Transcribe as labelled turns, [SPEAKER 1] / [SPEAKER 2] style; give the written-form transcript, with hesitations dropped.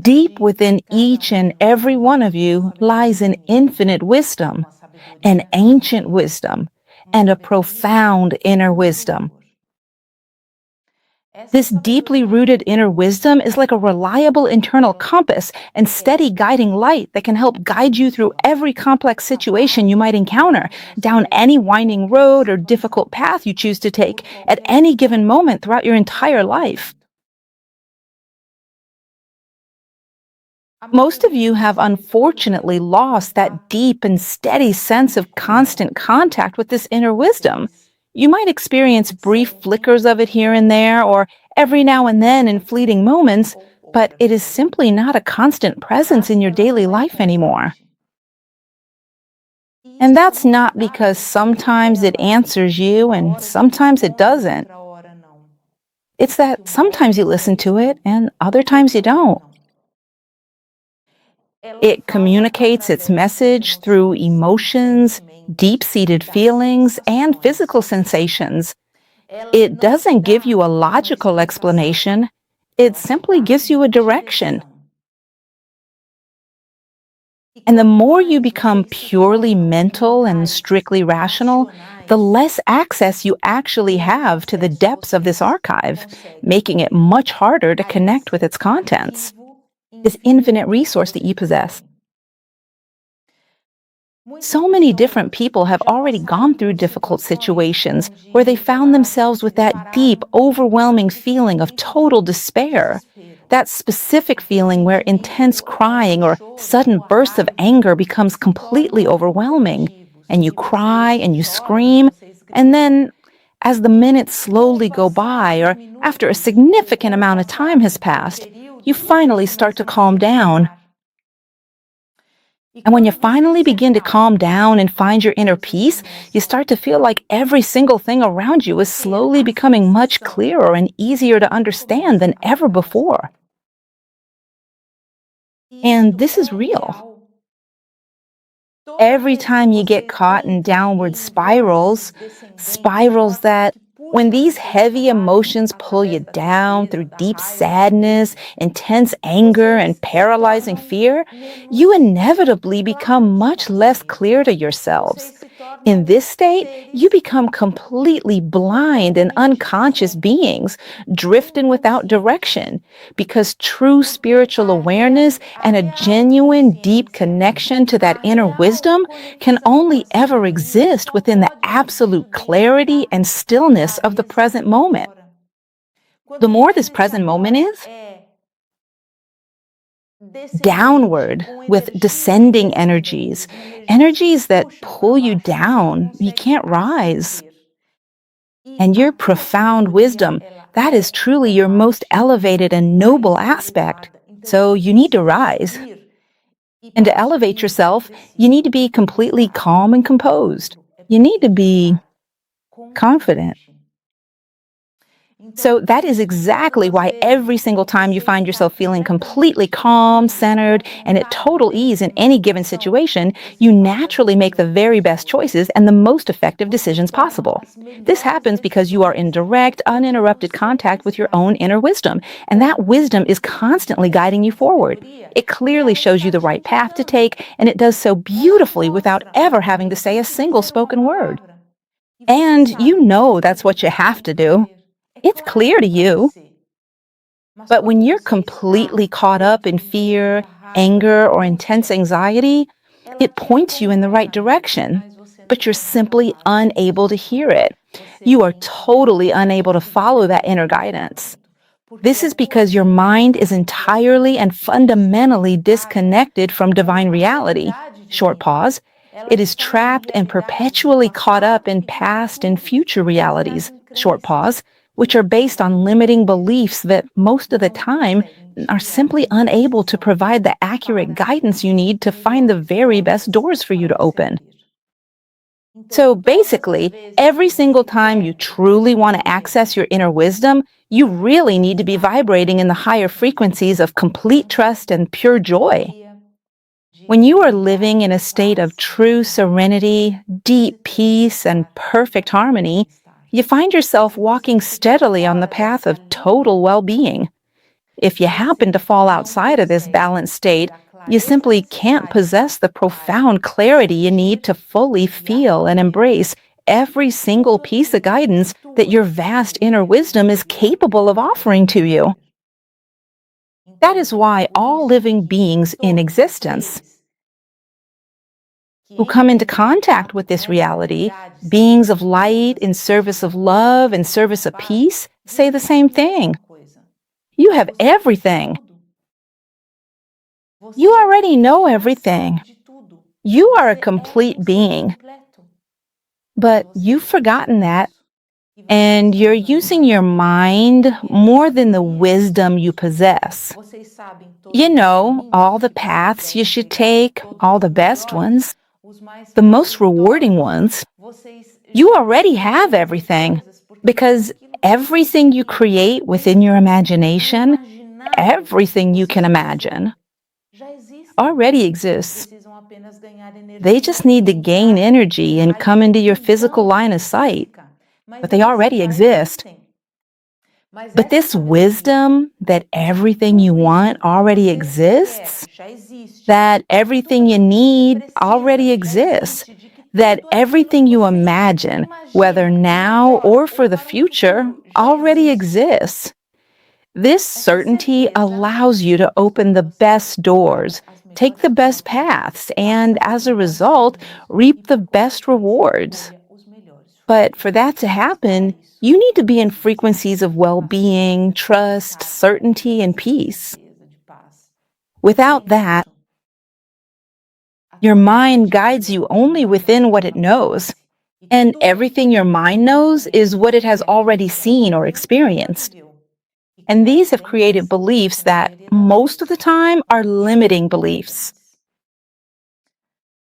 [SPEAKER 1] Deep within each and every one of you lies an infinite wisdom, an ancient wisdom, and a profound inner wisdom. This deeply rooted inner wisdom is like a reliable internal compass and steady guiding light that can help guide you through every complex situation you might encounter, down any winding road or difficult path you choose to take at any given moment throughout your entire life. Most of you have unfortunately lost that deep and steady sense of constant contact with this inner wisdom. You might experience brief flickers of it here and there, or every now and then in fleeting moments, but it is simply not a constant presence in your daily life anymore. And that's not because sometimes it answers you and sometimes it doesn't. It's that sometimes you listen to it and other times you don't. It communicates its message through emotions, deep-seated feelings, and physical sensations. It doesn't give you a logical explanation. It simply gives you a direction. And the more you become purely mental and strictly rational, the less access you actually have to the depths of this archive, making it much harder to connect with its contents, this infinite resource that you possess. So many different people have already gone through difficult situations where they found themselves with that deep, overwhelming feeling of total despair. That specific feeling where intense crying or sudden bursts of anger becomes completely overwhelming, and you cry and you scream, and then, as the minutes slowly go by, or after a significant amount of time has passed, you finally start to calm down. And when you finally begin to calm down and find your inner peace, you start to feel like every single thing around you is slowly becoming much clearer and easier to understand than ever before. And this is real. Every time you get caught in downward spirals, spirals that, when these heavy emotions pull you down through deep sadness, intense anger, and paralyzing fear, you inevitably become much less clear to yourselves. In this state, you become completely blind and unconscious beings, drifting without direction, because true spiritual awareness and a genuine, deep connection to that inner wisdom can only ever exist within the absolute clarity and stillness of the present moment. The more this present moment is, downward with descending energies, energies that pull you down, you can't rise. And your profound wisdom, that is truly your most elevated and noble aspect. So you need to rise. And to elevate yourself, you need to be completely calm and composed. You need to be confident. So that is exactly why every single time you find yourself feeling completely calm, centered, and at total ease in any given situation, you naturally make the very best choices and the most effective decisions possible. This happens because you are in direct, uninterrupted contact with your own inner wisdom, and that wisdom is constantly guiding you forward. It clearly shows you the right path to take, and it does so beautifully without ever having to say a single spoken word. And you know that's what you have to do. It's clear to you. But when you're completely caught up in fear, anger, or intense anxiety, it points you in the right direction, but you're simply unable to hear it. You are totally unable to follow that inner guidance. This is because your mind is entirely and fundamentally disconnected from divine reality. Short pause. It is trapped and perpetually caught up in past and future realities. Short pause. Which are based on limiting beliefs that most of the time are simply unable to provide the accurate guidance you need to find the very best doors for you to open. So basically, every single time you truly want to access your inner wisdom, you really need to be vibrating in the higher frequencies of complete trust and pure joy. When you are living in a state of true serenity, deep peace, and perfect harmony, you find yourself walking steadily on the path of total well-being. If you happen to fall outside of this balanced state, you simply can't possess the profound clarity you need to fully feel and embrace every single piece of guidance that your vast inner wisdom is capable of offering to you. That is why all living beings in existence who come into contact with this reality, beings of light in service of love and service of peace, say the same thing. You have everything. You already know everything. You are a complete being. But you've forgotten that, and you're using your mind more than the wisdom you possess. You know all the paths you should take, all the best ones, the most rewarding ones. You already have everything, because everything you create within your imagination, everything you can imagine, already exists. They just need to gain energy and come into your physical line of sight, but they already exist. But this wisdom that everything you want already exists, that everything you need already exists, that everything you imagine, whether now or for the future, already exists. This certainty allows you to open the best doors, take the best paths, and as a result, reap the best rewards. But for that to happen, you need to be in frequencies of well-being, trust, certainty, and peace. Without that, your mind guides you only within what it knows, and everything your mind knows is what it has already seen or experienced. And these have created beliefs that, most of the time, are limiting beliefs.